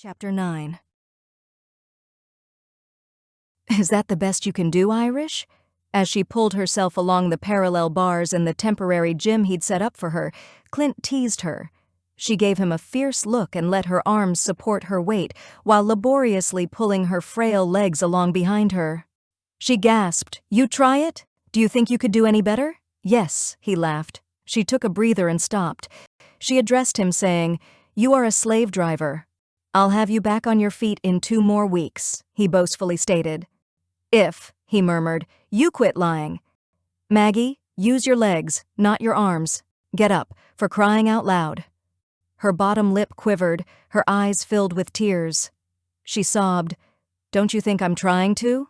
Chapter 9. Is that the best you can do, Irish? As she pulled herself along the parallel bars in the temporary gym he'd set up for her, Clint teased her. She gave him a fierce look and let her arms support her weight while laboriously pulling her frail legs along behind her. She gasped, "You try it? Do you think you could do any better?" "Yes," he laughed. She took a breather and stopped. She addressed him saying, "You are a slave driver. I'll have you back on your feet in 2 more weeks," he boastfully stated. "If," he murmured, "you quit lying. Maggie, use your legs, not your arms. Get up, for crying out loud." Her bottom lip quivered, her eyes filled with tears. She sobbed, "Don't you think I'm trying to?"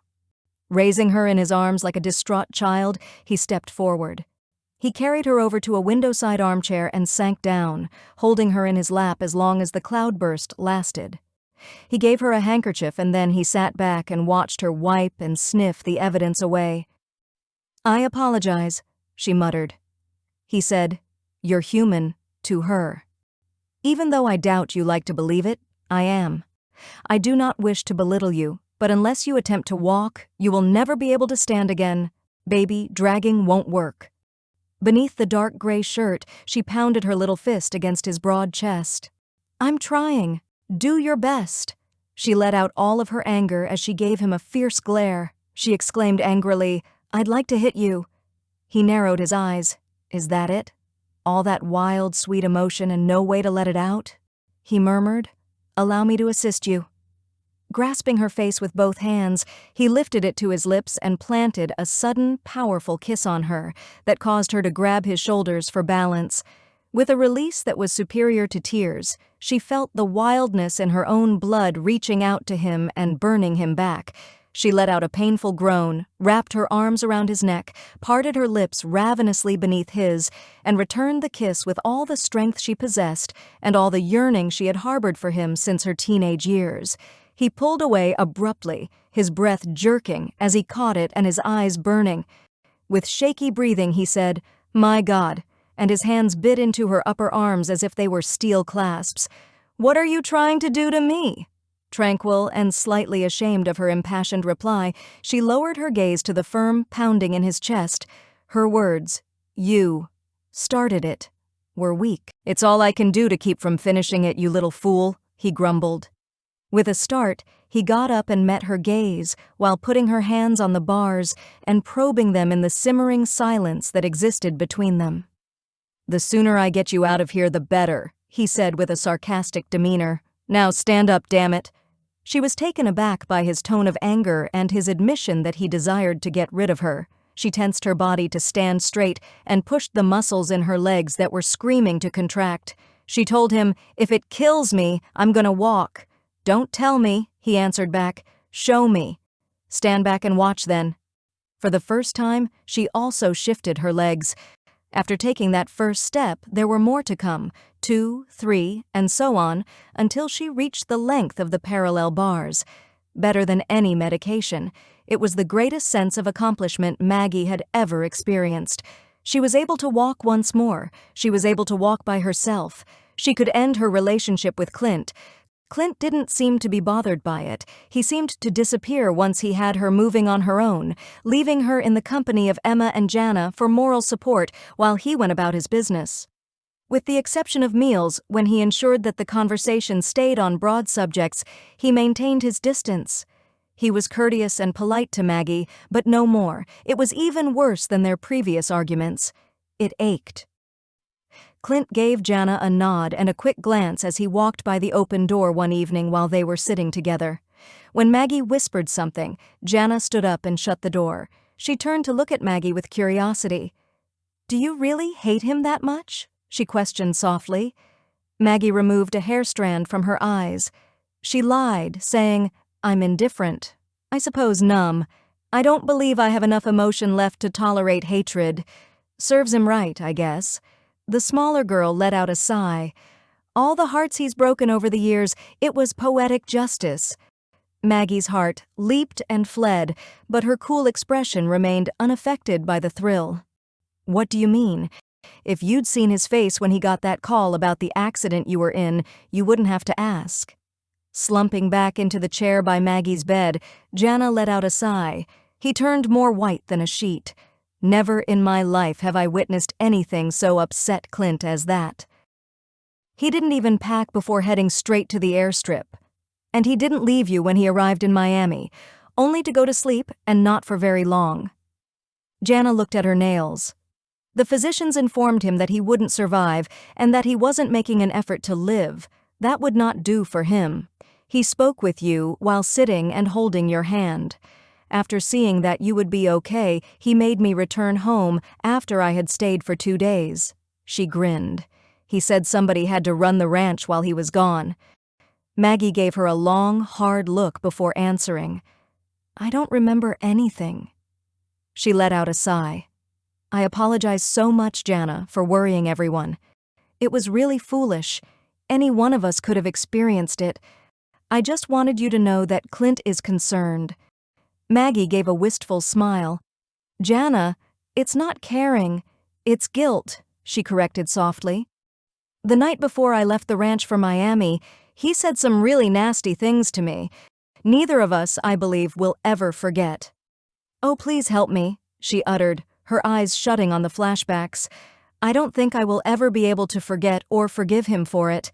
Raising her in his arms like a distraught child, he stepped forward. He carried her over to a window-side armchair and sank down, holding her in his lap as long as the cloudburst lasted. He gave her a handkerchief and then he sat back and watched her wipe and sniff the evidence away. "I apologize," she muttered. He said, "You're human," to her. "Even though I doubt you like to believe it, I am. I do not wish to belittle you, but unless you attempt to walk, you will never be able to stand again. Baby, dragging won't work." Beneath the dark gray shirt, she pounded her little fist against his broad chest. "I'm trying. Do your best." She let out all of her anger as she gave him a fierce glare. She exclaimed angrily, "I'd like to hit you." He narrowed his eyes. "Is that it? All that wild, sweet emotion and no way to let it out?" He murmured, "Allow me to assist you." Grasping her face with both hands, he lifted it to his lips and planted a sudden, powerful kiss on her that caused her to grab his shoulders for balance. With a release that was superior to tears, she felt the wildness in her own blood reaching out to him and burning him back. She let out a painful groan, wrapped her arms around his neck, parted her lips ravenously beneath his, and returned the kiss with all the strength she possessed and all the yearning she had harbored for him since her teenage years. He pulled away abruptly, his breath jerking as he caught it and his eyes burning. With shaky breathing, he said, "My God," and his hands bit into her upper arms as if they were steel clasps. "What are you trying to do to me?" Tranquil and slightly ashamed of her impassioned reply, she lowered her gaze to the firm pounding in his chest. Her words, "You started it," were weak. "It's all I can do to keep from finishing it, you little fool," he grumbled. With a start, he got up and met her gaze while putting her hands on the bars and probing them in the simmering silence that existed between them. "The sooner I get you out of here, the better," he said with a sarcastic demeanor. "Now stand up, damn it." She was taken aback by his tone of anger and his admission that he desired to get rid of her. She tensed her body to stand straight and pushed the muscles in her legs that were screaming to contract. She told him, "If it kills me, I'm gonna walk." "Don't tell me," he answered back. "Show me." "Stand back and watch then." For the first time, she also shifted her legs. After taking that first step, there were more to come, 2, 3, and so on, until she reached the length of the parallel bars. Better than any medication, it was the greatest sense of accomplishment Maggie had ever experienced. She was able to walk once more. She was able to walk by herself. She could end her relationship with Clint. Clint didn't seem to be bothered by it. He seemed to disappear once he had her moving on her own, leaving her in the company of Emma and Jana for moral support while he went about his business. With the exception of meals, when he ensured that the conversation stayed on broad subjects, he maintained his distance. He was courteous and polite to Maggie, but no more. It was even worse than their previous arguments. It ached. Clint gave Jana a nod and a quick glance as he walked by the open door one evening while they were sitting together. When Maggie whispered something, Jana stood up and shut the door. She turned to look at Maggie with curiosity. "Do you really hate him that much?" she questioned softly. Maggie removed a hair strand from her eyes. She lied, saying, "I'm indifferent. I suppose numb. I don't believe I have enough emotion left to tolerate hatred. Serves him right, I guess." The smaller girl let out a sigh. "All the hearts he's broken over the years, it was poetic justice." Maggie's heart leaped and fled, but her cool expression remained unaffected by the thrill. "What do you mean? If you'd seen his face when he got that call about the accident you were in, you wouldn't have to ask." Slumping back into the chair by Maggie's bed, Jana let out a sigh. He turned more white than a sheet. Never in my life have I witnessed anything so upset Clint as that. He didn't even pack before heading straight to the airstrip. And he didn't leave you when he arrived in Miami, only to go to sleep and not for very long. Jana looked at her nails. The physicians informed him that he wouldn't survive and that he wasn't making an effort to live. That would not do for him. He spoke with you while sitting and holding your hand. After seeing that you would be okay, he made me return home after I had stayed for 2 days. She grinned. He said somebody had to run the ranch while he was gone. Maggie gave her a long, hard look before answering. I don't remember anything. She let out a sigh. I apologize so much, Jana, for worrying everyone. It was really foolish. Any one of us could have experienced it. I just wanted you to know that Clint is concerned. Maggie gave a wistful smile. Jana, it's not caring. It's guilt, she corrected softly. The night before I left the ranch for Miami, he said some really nasty things to me. Neither of us, I believe, will ever forget. Oh, please help me, she uttered, her eyes shutting on the flashbacks. I don't think I will ever be able to forget or forgive him for it.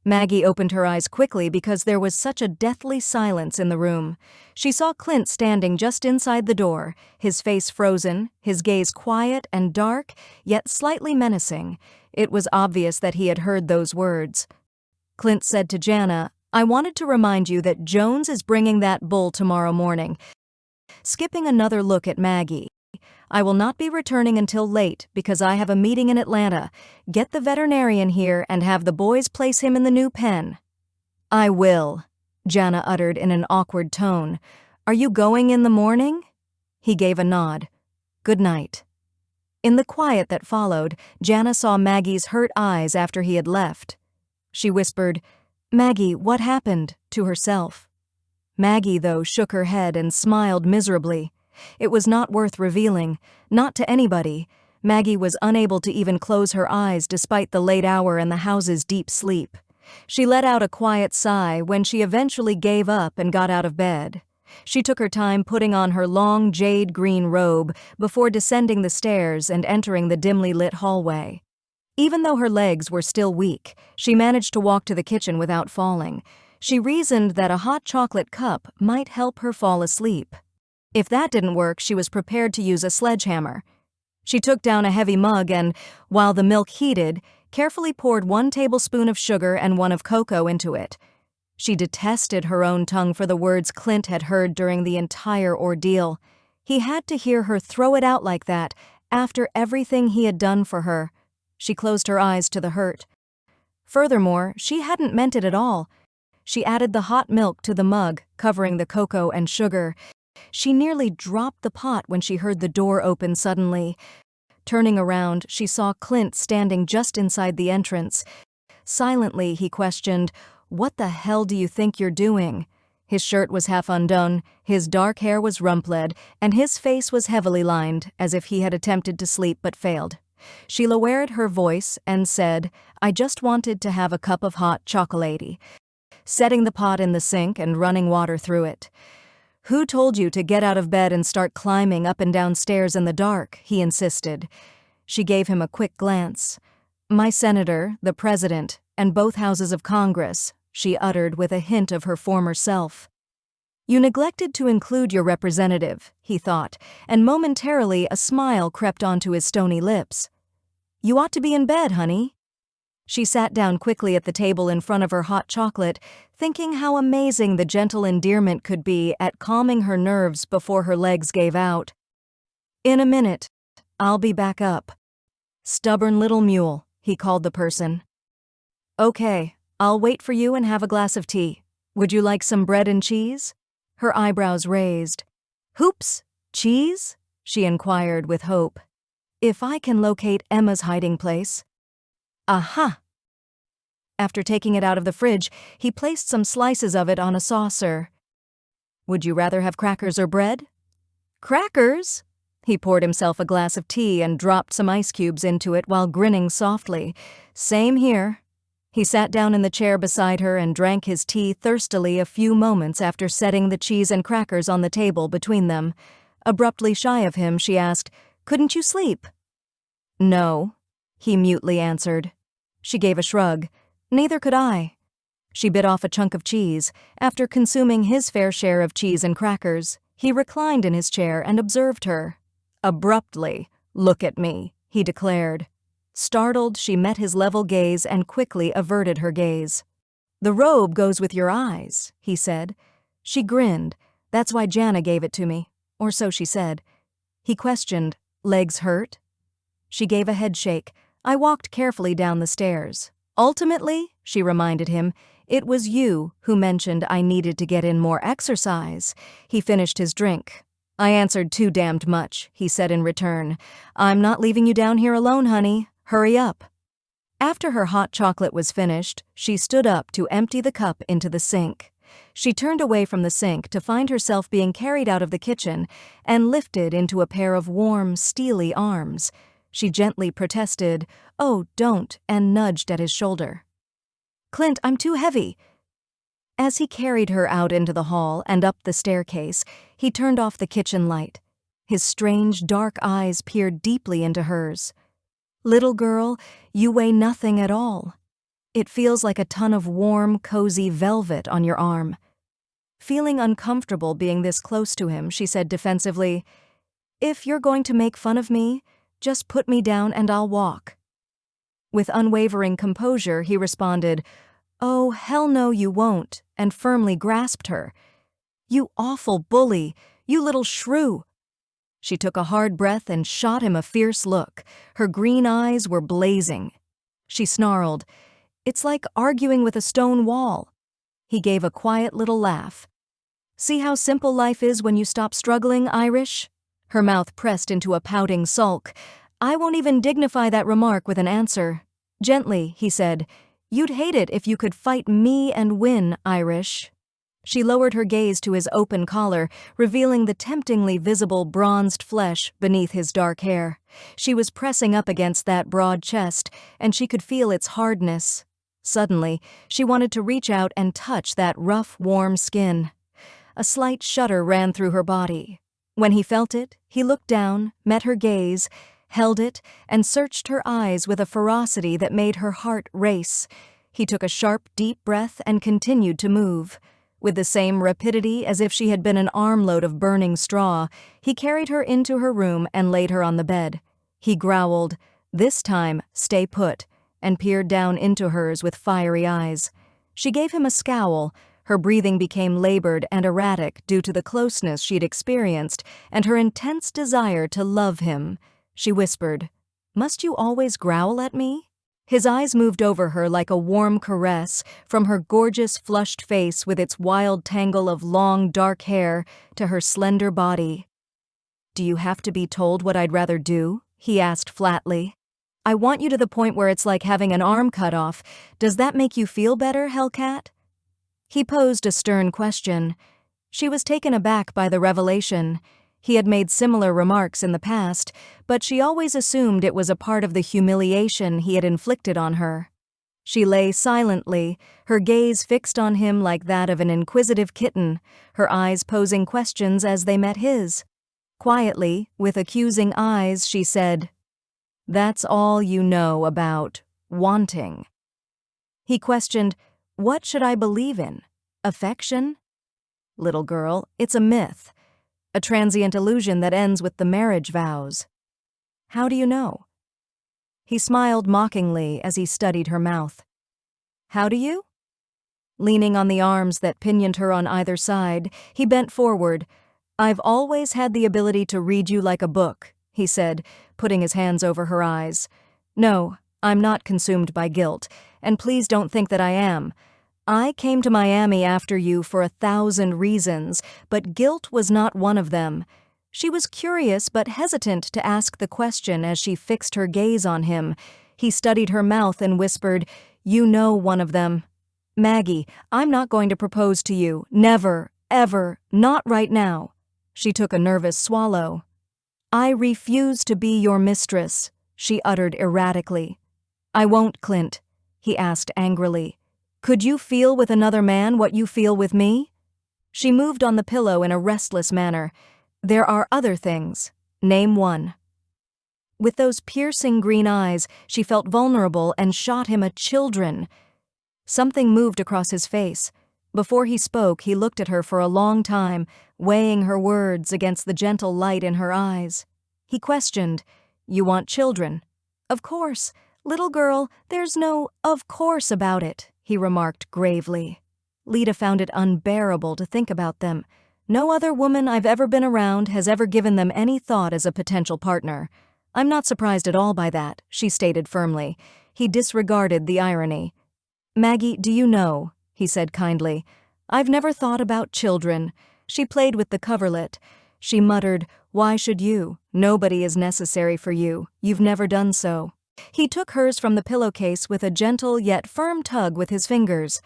Maggie opened her eyes quickly because there was such a deathly silence in the room. She saw Clint standing just inside the door, his face frozen, his gaze quiet and dark, yet slightly menacing. It was obvious that he had heard those words. Clint said to Jana, I wanted to remind you that Jones is bringing that bull tomorrow morning. Skipping another look at Maggie. I will not be returning until late because I have a meeting in Atlanta. Get the veterinarian here and have the boys place him in the new pen. I will, Jana uttered in an awkward tone. Are you going in the morning? He gave a nod. Good night. In the quiet that followed, Jana saw Maggie's hurt eyes after he had left. She whispered, Maggie, what happened? To herself. Maggie, though, shook her head and smiled miserably. It was not worth revealing, not to anybody. Maggie was unable to even close her eyes despite the late hour and the house's deep sleep. She let out a quiet sigh when she eventually gave up and got out of bed. She took her time putting on her long jade green robe before descending the stairs and entering the dimly lit hallway. Even though her legs were still weak, she managed to walk to the kitchen without falling. She reasoned that a hot chocolate cup might help her fall asleep. If that didn't work, she was prepared to use a sledgehammer. She took down a heavy mug and, while the milk heated, carefully poured 1 tablespoon of sugar and 1 of cocoa into it. She detested her own tongue for the words Clint had heard during the entire ordeal. He had to hear her throw it out like that, after everything he had done for her. She closed her eyes to the hurt. Furthermore, she hadn't meant it at all. She added the hot milk to the mug, covering the cocoa and sugar. She nearly dropped the pot when she heard the door open suddenly. Turning around, she saw Clint standing just inside the entrance. Silently, he questioned, What the hell do you think you're doing? His shirt was half undone, his dark hair was rumpled, and his face was heavily lined, as if he had attempted to sleep but failed. She lowered her voice and said, I just wanted to have a cup of hot chocolatey, setting the pot in the sink and running water through it. Who told you to get out of bed and start climbing up and down stairs in the dark? He insisted. She gave him a quick glance. My senator, the president, and both houses of Congress, she uttered with a hint of her former self. You neglected to include your representative, he thought, and momentarily a smile crept onto his stony lips. You ought to be in bed, honey. She sat down quickly at the table in front of her hot chocolate, thinking how amazing the gentle endearment could be at calming her nerves before her legs gave out. In a minute, I'll be back up. Stubborn little mule, he called the person. Okay, I'll wait for you and have a glass of tea. Would you like some bread and cheese? Her eyebrows raised. Hoops, cheese? She inquired with hope. If I can locate Emma's hiding place. Aha! After taking it out of the fridge, he placed some slices of it on a saucer. Would you rather have crackers or bread? Crackers? He poured himself a glass of tea and dropped some ice cubes into it while grinning softly. Same here. He sat down in the chair beside her and drank his tea thirstily a few moments after setting the cheese and crackers on the table between them. Abruptly shy of him, she asked, "Couldn't you sleep?" "No," he mutely answered. She gave a shrug. "Neither could I." She bit off a chunk of cheese. After consuming his fair share of cheese and crackers, he reclined in his chair and observed her. Abruptly, "Look at me," he declared. Startled, she met his level gaze and quickly averted her gaze. "The robe goes with your eyes," he said. She grinned. "That's why Jana gave it to me." Or so she said. He questioned, "Legs hurt?" She gave a headshake. "I walked carefully down the stairs. Ultimately," she reminded him, "it was you who mentioned I needed to get in more exercise." He finished his drink. "I answered too damned much," he said in return. "I'm not leaving you down here alone, honey. Hurry up." After her hot chocolate was finished, she stood up to empty the cup into the sink. She turned away from the sink to find herself being carried out of the kitchen and lifted into a pair of warm, steely arms. She gently protested, "Oh, don't," and nudged at his shoulder. "Clint, I'm too heavy." As he carried her out into the hall and up the staircase, he turned off the kitchen light. His strange, dark eyes peered deeply into hers. "Little girl, you weigh nothing at all. It feels like a ton of warm, cozy velvet on your arm." Feeling uncomfortable being this close to him, she said defensively, "If you're going to make fun of me, just put me down and I'll walk." With unwavering composure, he responded, "Oh, hell no you won't," and firmly grasped her. "You awful bully, you little shrew." She took a hard breath and shot him a fierce look. Her green eyes were blazing. She snarled, "It's like arguing with a stone wall." He gave a quiet little laugh. "See how simple life is when you stop struggling, Irish?" Her mouth pressed into a pouting sulk. "I won't even dignify that remark with an answer." Gently, he said, "You'd hate it if you could fight me and win, Irish." She lowered her gaze to his open collar, revealing the temptingly visible bronzed flesh beneath his dark hair. She was pressing up against that broad chest, and she could feel its hardness. Suddenly, she wanted to reach out and touch that rough, warm skin. A slight shudder ran through her body. When he felt it, he looked down, met her gaze, held it, and searched her eyes with a ferocity that made her heart race. He took a sharp, deep breath and continued to move. With the same rapidity as if she had been an armload of burning straw, he carried her into her room and laid her on the bed. He growled, "This time, stay put," and peered down into hers with fiery eyes. She gave him a scowl. Her breathing became labored and erratic due to the closeness she'd experienced and her intense desire to love him. She whispered, "Must you always growl at me?" His eyes moved over her like a warm caress, from her gorgeous flushed face with its wild tangle of long, dark hair to her slender body. "Do you have to be told what I'd rather do?" he asked flatly. "I want you to the point where it's like having an arm cut off. Does that make you feel better, Hellcat?" He posed a stern question. She was taken aback by the revelation. He had made similar remarks in the past, but she always assumed it was a part of the humiliation he had inflicted on her. She lay silently, her gaze fixed on him like that of an inquisitive kitten, her eyes posing questions as they met his. Quietly, with accusing eyes, she said, "That's all you know about wanting." He questioned, "What should I believe in? Affection?" "Little girl, it's a myth. A transient illusion that ends with the marriage vows." "How do you know?" He smiled mockingly as he studied her mouth. "How do you?" Leaning on the arms that pinioned her on either side, he bent forward. "I've always had the ability to read you like a book," he said, putting his hands over her eyes. "No, I'm not consumed by guilt, and please don't think that I am. I came to Miami after you for 1,000 reasons, but guilt was not one of them." She was curious but hesitant to ask the question as she fixed her gaze on him. He studied her mouth and whispered, "You know one of them. Maggie, I'm not going to propose to you. Never, ever, not right now." She took a nervous swallow. "I refuse to be your mistress," she uttered erratically. "I won't, Clint." he asked angrily. "Could you feel with another man what you feel with me?" She moved on the pillow in a restless manner. "There are other things. Name one." With those piercing green eyes, she felt vulnerable and shot him a children. Something moved across his face. Before he spoke, he looked at her for a long time, weighing her words against the gentle light in her eyes. He questioned, "You want children?" "Of course. Little girl, there's no 'of course' about it," he remarked gravely. Lita found it unbearable to think about them. "No other woman I've ever been around has ever given them any thought as a potential partner. I'm not surprised at all by that," she stated firmly. He disregarded the irony. "Maggie, do you know," he said kindly, "I've never thought about children." She played with the coverlet. She muttered, "Why should you? Nobody is necessary for you. You've never done so." He took hers from the pillowcase with a gentle yet firm tug with his fingers.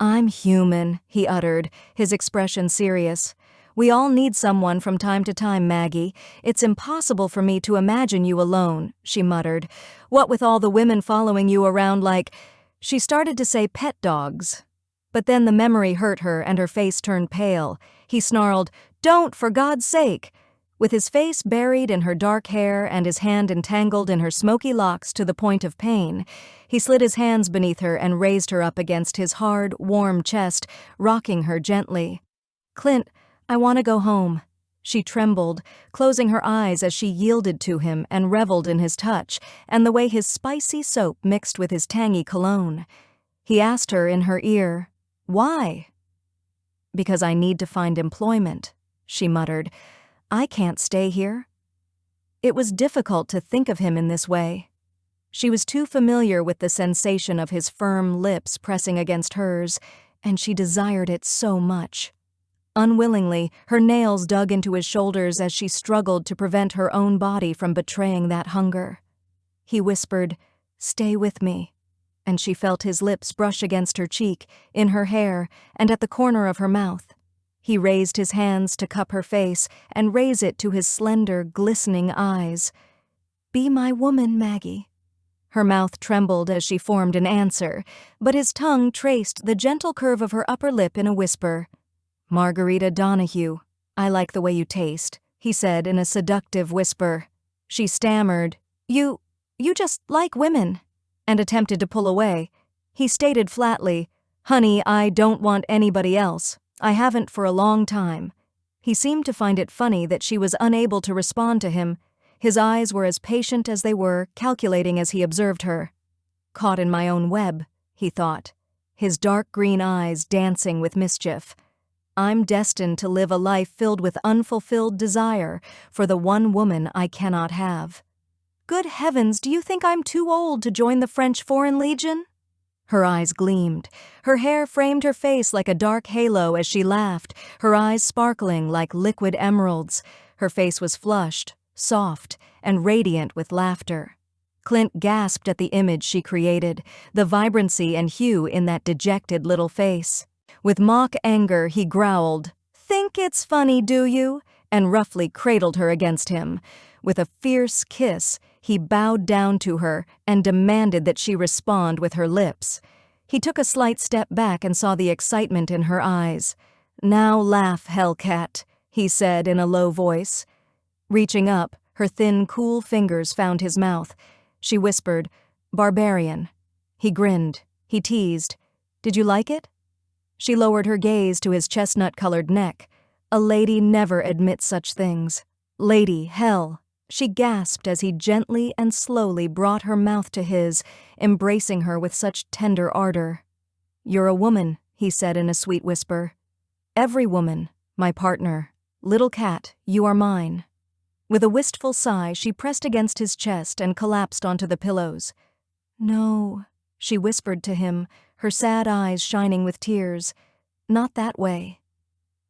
"I'm human," he uttered, his expression serious. "We all need someone from time to time, Maggie. It's impossible for me to imagine you alone," she muttered. "What with all the women following you around like—" She started to say pet dogs. But then the memory hurt her and her face turned pale. He snarled, "Don't, for God's sake!" With his face buried in her dark hair and his hand entangled in her smoky locks to the point of pain, he slid his hands beneath her and raised her up against his hard, warm chest, rocking her gently. "Clint, I want to go home." She trembled, closing her eyes as she yielded to him and reveled in his touch and the way his spicy soap mixed with his tangy cologne. He asked her in her ear, "Why?" "Because I need to find employment," she muttered. "I can't stay here." It was difficult to think of him in this way. She was too familiar with the sensation of his firm lips pressing against hers, and she desired it so much. Unwillingly, her nails dug into his shoulders as she struggled to prevent her own body from betraying that hunger. He whispered, "Stay with me," and she felt his lips brush against her cheek, in her hair, and at the corner of her mouth. He raised his hands to cup her face and raise it to his slender, glistening eyes. "Be my woman, Maggie." Her mouth trembled as she formed an answer, but his tongue traced the gentle curve of her upper lip in a whisper. "Margarita Donahue, I like the way you taste," he said in a seductive whisper. She stammered, You just like women," and attempted to pull away. He stated flatly, "Honey, I don't want anybody else. I haven't for a long time." He seemed to find it funny that she was unable to respond to him. His eyes were as patient as they were calculating as he observed her. "Caught in my own web," he thought, his dark green eyes dancing with mischief. "I'm destined to live a life filled with unfulfilled desire for the one woman I cannot have. Good heavens, do you think I'm too old to join the French Foreign Legion?" Her eyes gleamed. Her hair framed her face like a dark halo as she laughed, her eyes sparkling like liquid emeralds. Her face was flushed, soft, and radiant with laughter. Clint gasped at the image she created, the vibrancy and hue in that dejected little face. With mock anger, he growled, "Think it's funny, do you?" and roughly cradled her against him. With a fierce kiss, he bowed down to her and demanded that she respond with her lips. He took a slight step back and saw the excitement in her eyes. "Now laugh, Hellcat," he said in a low voice. Reaching up, her thin, cool fingers found his mouth. She whispered, "Barbarian." He grinned. He teased, "Did you like it?" She lowered her gaze to his chestnut-colored neck. A lady never admits such things. "Lady, hell." She gasped as he gently and slowly brought her mouth to his, embracing her with such tender ardor. "You're a woman," he said in a sweet whisper. "Every woman, my partner. Little cat, you are mine." With a wistful sigh, she pressed against his chest and collapsed onto the pillows. "No," she whispered to him, her sad eyes shining with tears. "Not that way."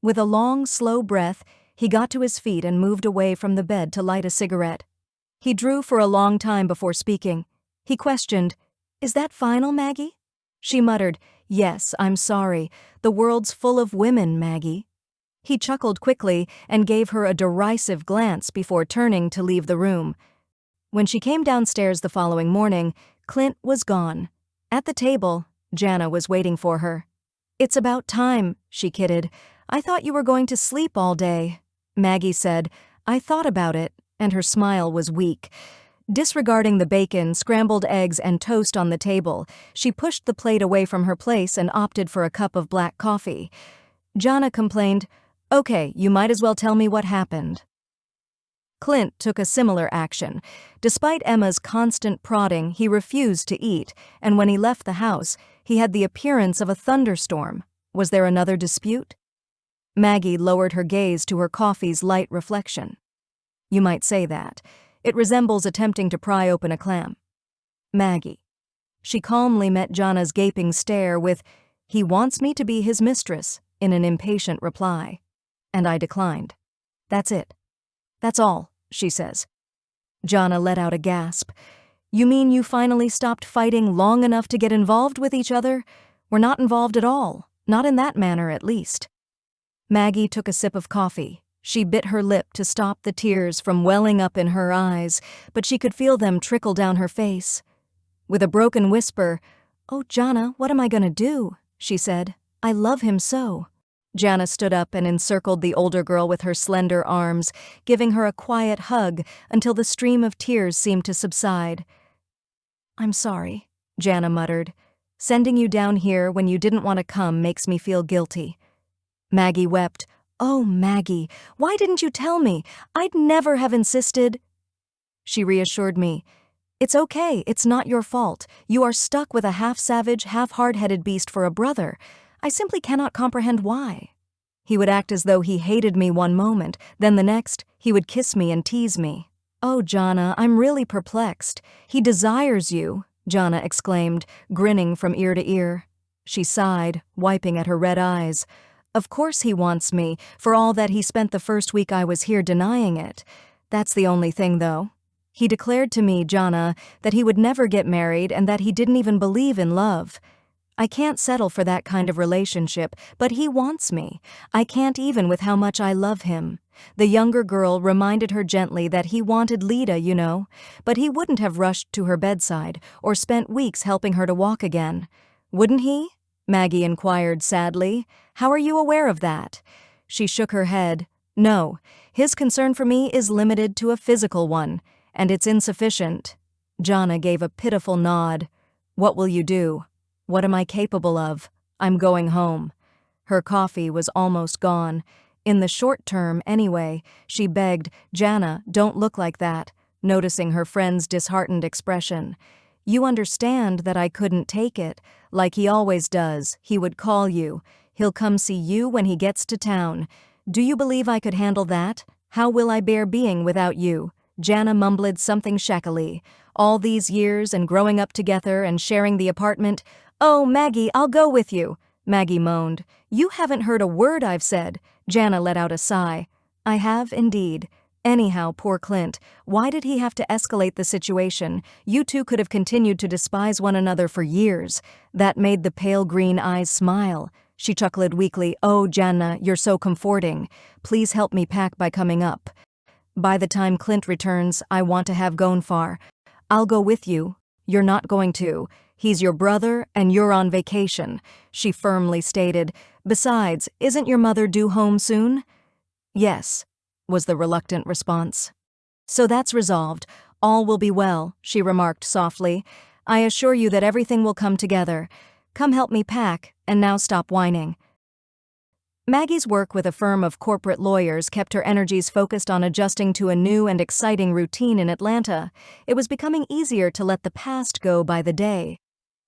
With a long, slow breath, he got to his feet and moved away from the bed to light a cigarette. He drew for a long time before speaking. He questioned, "Is that final, Maggie?" She muttered, "Yes, I'm sorry. The world's full of women, Maggie." He chuckled quickly and gave her a derisive glance before turning to leave the room. When she came downstairs the following morning, Clint was gone. At the table, Jana was waiting for her. "It's about time," she kidded. "I thought you were going to sleep all day." Maggie said, "I thought about it," and her smile was weak. Disregarding the bacon, scrambled eggs, and toast on the table, she pushed the plate away from her place and opted for a cup of black coffee. Jana complained, "Okay, you might as well tell me what happened." Clint took a similar action. Despite Emma's constant prodding, he refused to eat, and when he left the house, he had the appearance of a thunderstorm. Was there another dispute? Maggie lowered her gaze to her coffee's light reflection. "You might say that. It resembles attempting to pry open a clam." "Maggie." She calmly met Jana's gaping stare with, "He wants me to be his mistress," in an impatient reply. And I declined. "That's it. That's all," she says. Jana let out a gasp. "You mean you finally stopped fighting long enough to get involved with each other? We're not involved at all. Not in that manner, at least." Maggie took a sip of coffee. She bit her lip to stop the tears from welling up in her eyes, but she could feel them trickle down her face. With a broken whisper, "Oh, Jana, what am I going to do?" she said. "I love him so." Jana stood up and encircled the older girl with her slender arms, giving her a quiet hug until the stream of tears seemed to subside. "I'm sorry," Jana muttered. "Sending you down here when you didn't want to come makes me feel guilty." Maggie wept. "Oh, Maggie, why didn't you tell me? I'd never have insisted." She reassured me. "It's okay, it's not your fault. You are stuck with a half-savage, half-hard-headed beast for a brother. I simply cannot comprehend why." He would act as though he hated me one moment, then the next, he would kiss me and tease me. "Oh, Jana, I'm really perplexed. He desires you," Jana exclaimed, grinning from ear to ear. She sighed, wiping at her red eyes. "Of course he wants me, for all that he spent the first week I was here denying it. That's the only thing, though. He declared to me, Jana, that he would never get married and that he didn't even believe in love. I can't settle for that kind of relationship, but he wants me. I can't even with how much I love him." The younger girl reminded her gently that he wanted Lida, you know, but he wouldn't have rushed to her bedside or spent weeks helping her to walk again. "Wouldn't he?" Maggie inquired sadly. "How are you aware of that?" She shook her head. "No, his concern for me is limited to a physical one, and it's insufficient." Jana gave a pitiful nod. "What will you do?" "What am I capable of? I'm going home." Her coffee was almost gone. In the short term, anyway, she begged, "Jana, don't look like that," noticing her friend's disheartened expression. "You understand that I couldn't take it. Like he always does, he would call you. He'll come see you when he gets to town. Do you believe I could handle that? How will I bear being without you?" Jana mumbled something shakily. "All these years and growing up together and sharing the apartment. "Oh, Maggie, I'll go with you," Maggie moaned. "You haven't heard a word I've said." Jana let out a sigh. "I have indeed. Anyhow, poor Clint. Why did he have to escalate the situation? You two could have continued to despise one another for years." That made the pale green eyes smile. She chuckled weakly. "Oh, Jana, you're so comforting. Please help me pack by coming up. By the time Clint returns, I want to have gone far." "I'll go with you." "You're not going to. He's your brother, and you're on vacation," she firmly stated. "Besides, isn't your mother due home soon?" "Yes," was the reluctant response. "So that's resolved. All will be well," she remarked softly. "I assure you that everything will come together. Come help me pack, and now stop whining." Maggie's work with a firm of corporate lawyers kept her energies focused on adjusting to a new and exciting routine in Atlanta. It was becoming easier to let the past go by the day.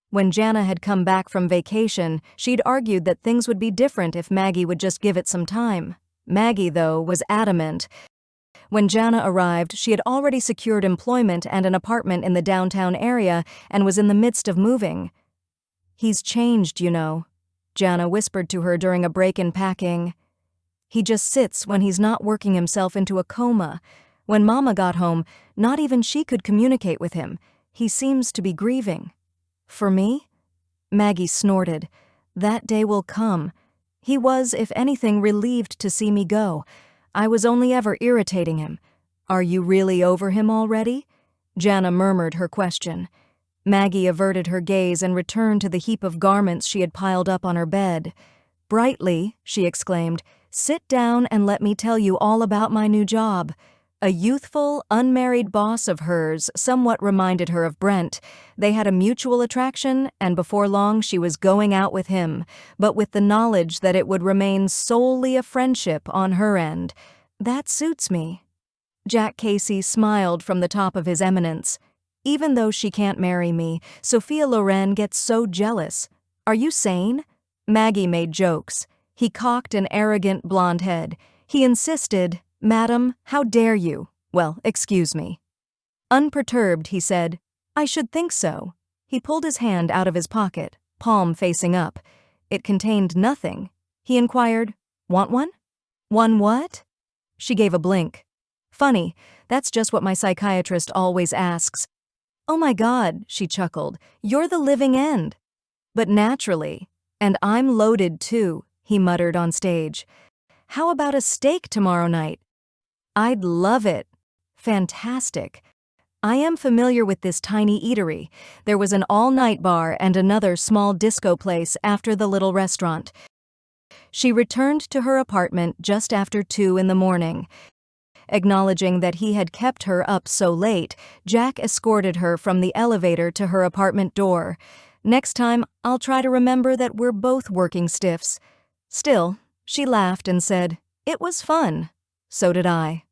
When Jana had come back from vacation, she'd argued that things would be different if Maggie would just give it some time. Maggie, though, was adamant. When Jana arrived, she had already secured employment and an apartment in the downtown area and was in the midst of moving. "He's changed, you know," Jana whispered to her during a break in packing. "He just sits when he's not working himself into a coma. When Mama got home, not even she could communicate with him. He seems to be grieving." "For me?" Maggie snorted. "That day will come. He was, if anything, relieved to see me go. I was only ever irritating him." "Are you really over him already?" Jana murmured her question. Maggie averted her gaze and returned to the heap of garments she had piled up on her bed. Brightly, she exclaimed, "Sit down and let me tell you all about my new job." A youthful, unmarried boss of hers somewhat reminded her of Brent. They had a mutual attraction, and before long she was going out with him, but with the knowledge that it would remain solely a friendship on her end. "That suits me." Jack Casey smiled from the top of his eminence. "Even though she can't marry me, Sophia Loren gets so jealous. Are you sane?" Maggie made jokes. He cocked an arrogant blonde head. He insisted, "Madam, how dare you? Well, excuse me." Unperturbed, he said, "I should think so." He pulled his hand out of his pocket, palm facing up. It contained nothing. He inquired, "Want one?" "One what?" She gave a blink. "Funny, that's just what my psychiatrist always asks." "Oh my God," she chuckled, "you're the living end." "But naturally. And I'm loaded too," he muttered on stage. "How about a steak tomorrow night?" "I'd love it." "Fantastic. I am familiar with this tiny eatery. There was an all-night bar and another small disco place after the little restaurant." She returned to her apartment just after 2 in the morning. Acknowledging that he had kept her up so late, Jack escorted her from the elevator to her apartment door. "Next time, I'll try to remember that we're both working stiffs." Still, she laughed and said, "It was fun." "So did I."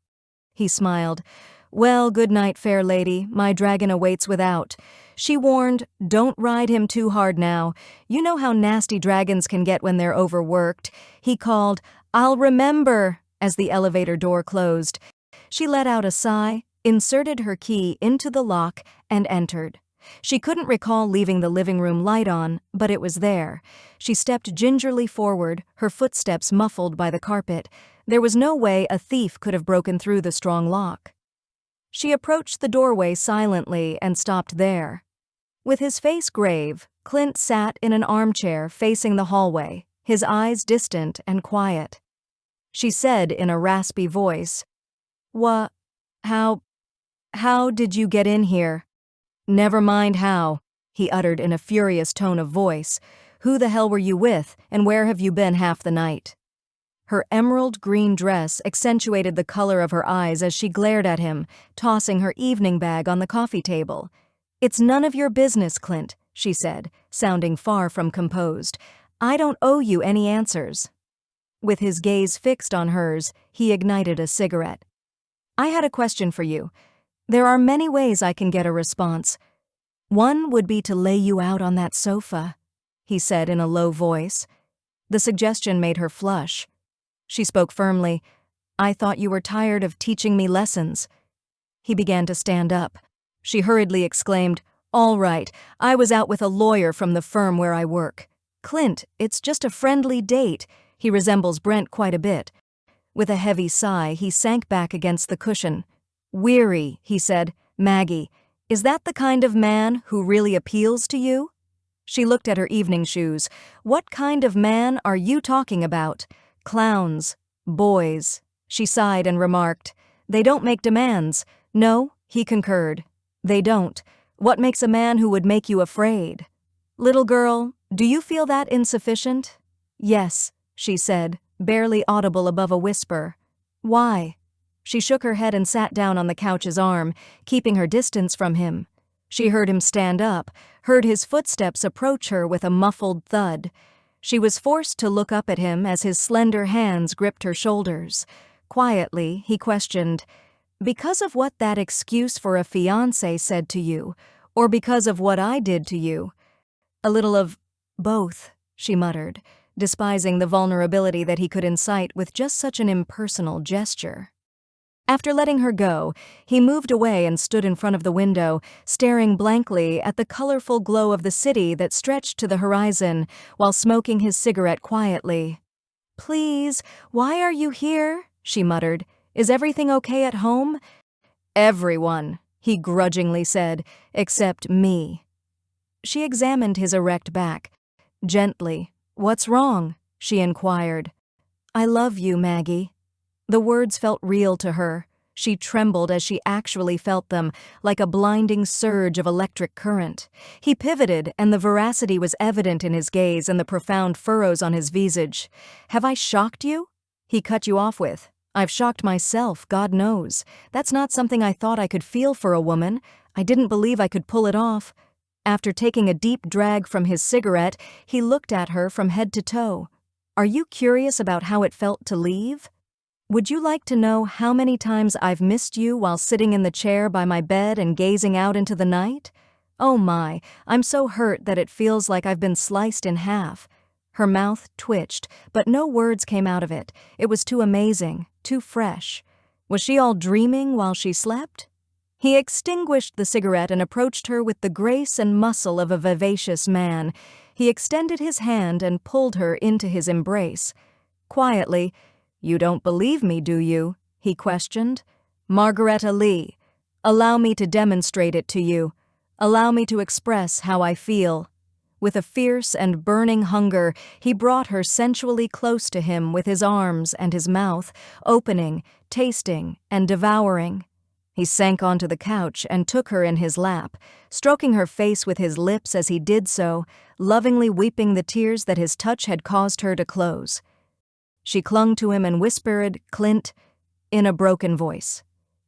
He smiled. "Well, good night, fair lady. My dragon awaits without." She warned, "Don't ride him too hard now. You know how nasty dragons can get when they're overworked." He called, "I'll remember," as the elevator door closed. She let out a sigh, inserted her key into the lock, and entered. She couldn't recall leaving the living room light on, but it was there. She stepped gingerly forward, her footsteps muffled by the carpet. There was no way a thief could have broken through the strong lock. She approached the doorway silently and stopped there. With his face grave, Clint sat in an armchair facing the hallway, his eyes distant and quiet. She said in a raspy voice, How did you get in here?" "Never mind how," he uttered in a furious tone of voice. "Who the hell were you with, and where have you been half the night?" Her emerald green dress accentuated the color of her eyes as she glared at him, tossing her evening bag on the coffee table. "It's none of your business, Clint," she said, sounding far from composed. "I don't owe you any answers." With his gaze fixed on hers, he ignited a cigarette. "I had a question for you. There are many ways I can get a response. One would be to lay you out on that sofa," he said in a low voice. The suggestion made her flush. She spoke firmly. "I thought you were tired of teaching me lessons." He began to stand up. She hurriedly exclaimed, "All right, I was out with a lawyer from the firm where I work." "Clint, it's just a friendly date. He resembles Brent quite a bit." With a heavy sigh, he sank back against the cushion. "Weary," he said. "Maggie, is that the kind of man who really appeals to you?" She looked at her evening shoes. "What kind of man are you talking about?" "Clowns. Boys." She sighed and remarked, "They don't make demands." "No," he concurred. "They don't. What makes a man who would make you afraid?" "Little girl, do you feel that insufficient?" "Yes," she said, barely audible above a whisper. "Why?" She shook her head and sat down on the couch's arm, keeping her distance from him. She heard him stand up, heard his footsteps approach her with a muffled thud. She was forced to look up at him as his slender hands gripped her shoulders. Quietly, he questioned, "Because of what that excuse for a fiancé said to you, or because of what I did to you?" "A little of both," she muttered, despising the vulnerability that he could incite with just such an impersonal gesture. After letting her go, he moved away and stood in front of the window, staring blankly at the colorful glow of the city that stretched to the horizon, while smoking his cigarette quietly. "Please, why are you here?" she muttered. "Is everything okay at home?" "Everyone," he grudgingly said, "except me." She examined his erect back. Gently, "What's wrong?" she inquired. "I love you, Maggie." The words felt real to her. She trembled as she actually felt them, like a blinding surge of electric current. He pivoted, and the veracity was evident in his gaze and the profound furrows on his visage. "Have I shocked you?" He cut you off with, "I've shocked myself, God knows. That's not something I thought I could feel for a woman. I didn't believe I could pull it off." After taking a deep drag from his cigarette, he looked at her from head to toe. "Are you curious about how it felt to leave? Would you like to know how many times I've missed you while sitting in the chair by my bed and gazing out into the night? Oh my, I'm so hurt that it feels like I've been sliced in half." Her mouth twitched, but no words came out of it. It was too amazing, too fresh. Was she all dreaming while she slept? He extinguished the cigarette and approached her with the grace and muscle of a vivacious man. He extended his hand and pulled her into his embrace. Quietly, "You don't believe me, do you?" he questioned. "Margaretta Lee, allow me to demonstrate it to you. Allow me to express how I feel." With a fierce and burning hunger, he brought her sensually close to him with his arms and his mouth, opening, tasting, and devouring. He sank onto the couch and took her in his lap, stroking her face with his lips as he did so, lovingly weeping the tears that his touch had caused her to close. She clung to him and whispered, "Clint," in a broken voice.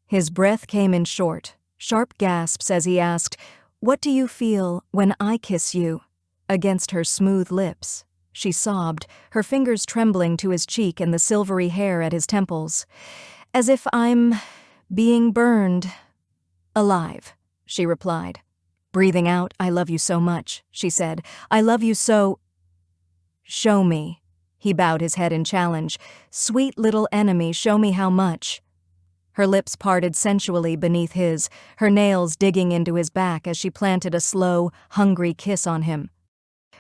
His breath came in short, sharp gasps as he asked, "What do you feel when I kiss you?" Against her smooth lips. She sobbed, her fingers trembling to his cheek and the silvery hair at his temples. "As if I'm being burned." "Alive," she replied. Breathing out, "I love you so much," she said. "I love you so—" "Show me." He bowed his head in challenge. "Sweet little enemy, show me how much." Her lips parted sensually beneath his, her nails digging into his back as she planted a slow, hungry kiss on him.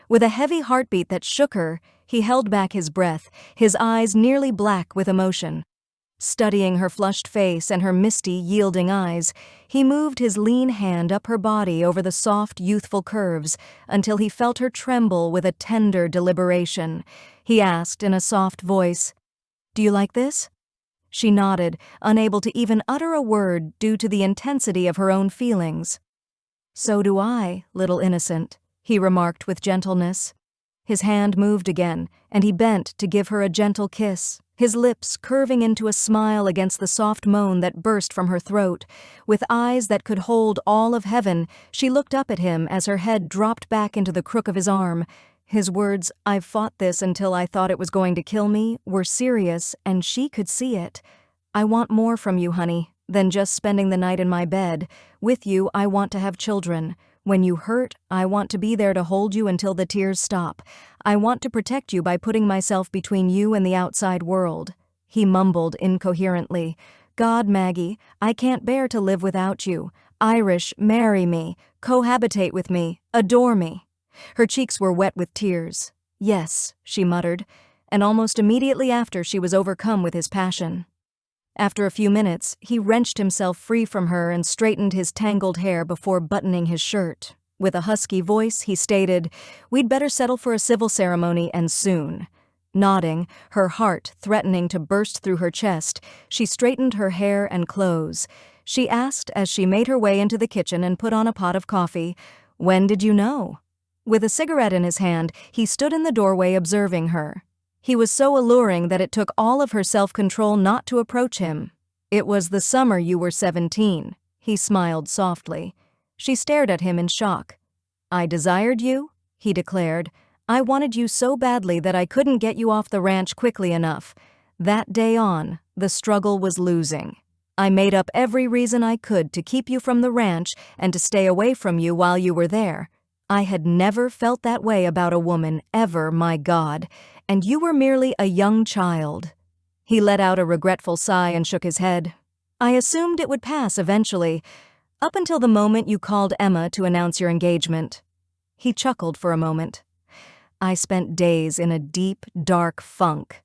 With a heavy heartbeat that shook her, he held back his breath, his eyes nearly black with emotion. Studying her flushed face and her misty, yielding eyes, he moved his lean hand up her body over the soft, youthful curves until he felt her tremble with a tender deliberation. He asked in a soft voice, "Do you like this?" She nodded, unable to even utter a word due to the intensity of her own feelings. "So do I, little innocent," he remarked with gentleness. His hand moved again, and he bent to give her a gentle kiss, his lips curving into a smile against the soft moan that burst from her throat. With eyes that could hold all of heaven, she looked up at him as her head dropped back into the crook of his arm. His words, "I've fought this until I thought it was going to kill me," were serious, and she could see it. "I want more from you, honey, than just spending the night in my bed. With you, I want to have children. When you hurt, I want to be there to hold you until the tears stop. I want to protect you by putting myself between you and the outside world." He mumbled incoherently, "God, Maggie, I can't bear to live without you. Irish, marry me, cohabitate with me, adore me." Her cheeks were wet with tears. "Yes," she muttered, and almost immediately after she was overcome with his passion. After a few minutes, he wrenched himself free from her and straightened his tangled hair before buttoning his shirt. With a husky voice, he stated, "We'd better settle for a civil ceremony, and soon." Nodding, her heart threatening to burst through her chest, she straightened her hair and clothes. She asked as she made her way into the kitchen and put on a pot of coffee, "When did you know?" With a cigarette in his hand, he stood in the doorway observing her. He was so alluring that it took all of her self-control not to approach him. "It was the summer you were 17. He smiled softly. She stared at him in shock. "I desired you?" he declared. "I wanted you so badly that I couldn't get you off the ranch quickly enough. That day on, the struggle was losing. I made up every reason I could to keep you from the ranch and to stay away from you while you were there. I had never felt that way about a woman, ever, my God, and you were merely a young child." He let out a regretful sigh and shook his head. "I assumed it would pass eventually, up until the moment you called Emma to announce your engagement." He chuckled for a moment. "I spent days in a deep, dark funk.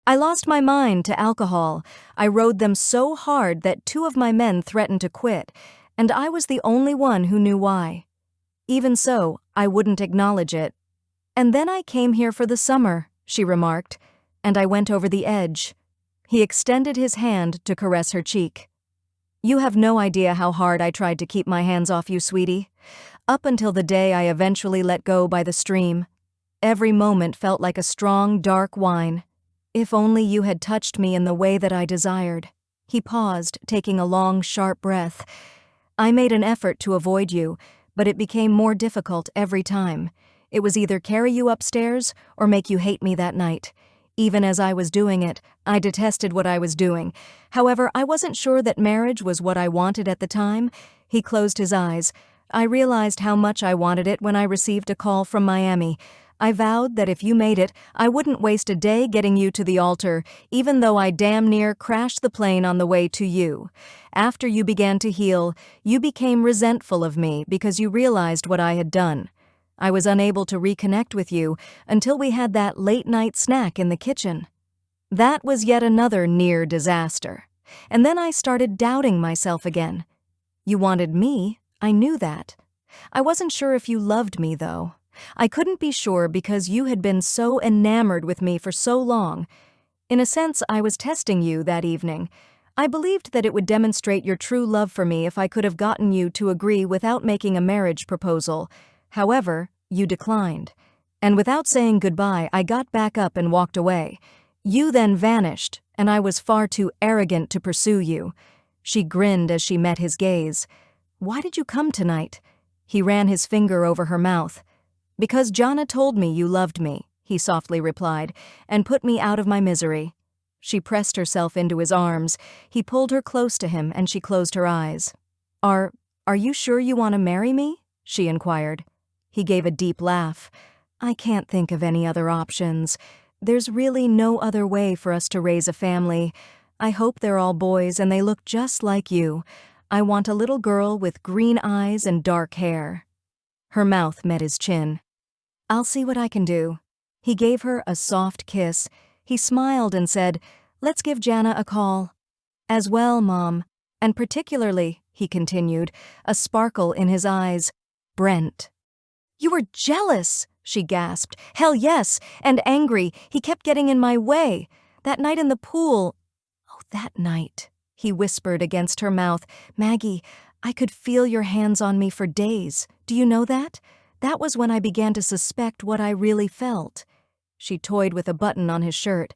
I lost my mind to alcohol. I rode them so hard that 2 of my men threatened to quit, and I was the only one who knew why. Even so, I wouldn't acknowledge it. And then I came here for the summer," she remarked, "and I went over the edge." He extended his hand to caress her cheek. You have no idea how hard I tried to keep my hands off you, sweetie. Up until the day I eventually let go by the stream. Every moment felt like a strong, dark wine. If only you had touched me in the way that I desired. He paused, taking a long, sharp breath. I made an effort to avoid you, but it became more difficult every time. It was either carry you upstairs or make you hate me that night. Even as I was doing it, I detested what I was doing. However, I wasn't sure that marriage was what I wanted at the time. He closed his eyes. I realized how much I wanted it when I received a call from Miami. I vowed that if you made it, I wouldn't waste a day getting you to the altar, even though I damn near crashed the plane on the way to you. After you began to heal, you became resentful of me because you realized what I had done. I was unable to reconnect with you until we had that late-night snack in the kitchen. That was yet another near disaster. And then I started doubting myself again. You wanted me, I knew that. I wasn't sure if you loved me, though. I couldn't be sure because you had been so enamored with me for so long. In a sense, I was testing you that evening. I believed that it would demonstrate your true love for me if I could have gotten you to agree without making a marriage proposal. However, you declined. And without saying goodbye, I got back up and walked away. You then vanished, and I was far too arrogant to pursue you. She grinned as she met his gaze. Why did you come tonight? He ran his finger over her mouth. Because Jana told me you loved me, he softly replied, and put me out of my misery. She pressed herself into his arms. He pulled her close to him, and she closed her eyes. Are you sure you want to marry me? She inquired. He gave a deep laugh. I can't think of any other options. There's really no other way for us to raise a family. I hope they're all boys and they look just like you. I want a little girl with green eyes and dark hair. Her mouth met his chin. I'll see what I can do. He gave her a soft kiss. He smiled and said, Let's give Jana a call. As well, Mom. And particularly, he continued, a sparkle in his eyes, Brent. You were jealous, she gasped. Hell yes, and angry. He kept getting in my way. That night in the pool. Oh, that night, he whispered against her mouth. Maggie, I could feel your hands on me for days. Do you know that? That was when I began to suspect what I really felt. She toyed with a button on his shirt.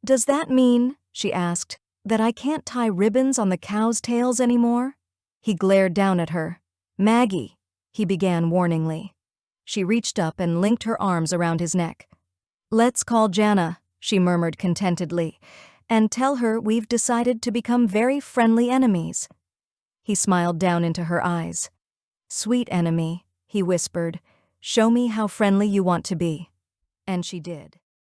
Does that mean, she asked, that I can't tie ribbons on the cows' tails anymore? He glared down at her. Maggie, he began warningly. She reached up and linked her arms around his neck. Let's call Jana, she murmured contentedly, and tell her we've decided to become very friendly enemies. He smiled down into her eyes. Sweet enemy, he whispered, show me how friendly you want to be. And she did.